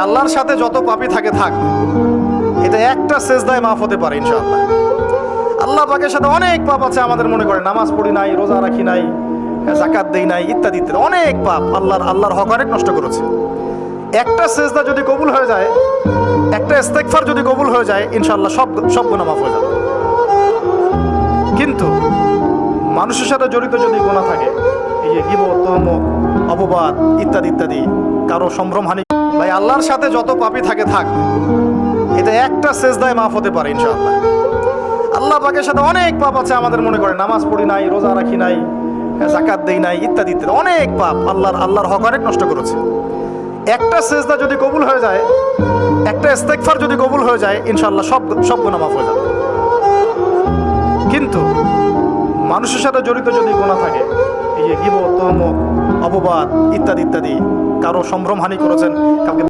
আল্লাহর সাথে যত পাপী থাকে থাক, এটা একটা সেজদায় মাফ হতে পারে ইনশাআল্লাহ। আল্লাহ পাকের সাথে অনেক পাপ আছে আমাদের, মনে করে নামাজ পড়ি নাই, রোজা রাখি নাই, যাকাত দেই নাই, ইত্যাদি ইত্যাদি অনেক পাপ আল্লাহর হক অনেক নষ্ট করেছে। একটা সেজদা যদি কবুল হয়ে যায়, একটা ইস্তেগফার যদি কবুল হয়ে যায়, ইনশাআল্লাহ সব গুনাহ মাফ হয়ে যাবে। কিন্তু মানুষের সাথে জড়িত যদি গুনাহ থাকে, এই যে গীবত, তুহমত, অপবাদ ইত্যাদি ইত্যাদি, কারো সম্ভ্রমহানি, ভাই আল্লাহর সাথে যত পাপী থাকে থাক, এটা একটা সেজদায় মাফ হতে পারে ইনশাআল্লাহ। আল্লাহ পাকের সাথে অনেক পাপ আছে আমাদের, মনে করে নামাজ পড়ি নাই, রোজা রাখি নাই, যাকাত দেই নাই, ইত্যাদি ইত্যাদি অনেক পাপ আল্লাহর হক অনেক নষ্ট করেছে। একটা সেজদা যদি কবুল হয়ে যায়, একটা ইস্তেগফার যদি কবুল হয়ে যায়, ইনশাআল্লাহ সব গুনাহ মাফ হয়ে যাবে। কিন্তু মানুষের সাথে জড়িত যদি গুনাহ থাকে, এই যে গীবত, তুহমত, অপবাদ ইত্যাদি ইত্যাদি, কারো সম্ভ্রমহানি করেছেন, কাউকে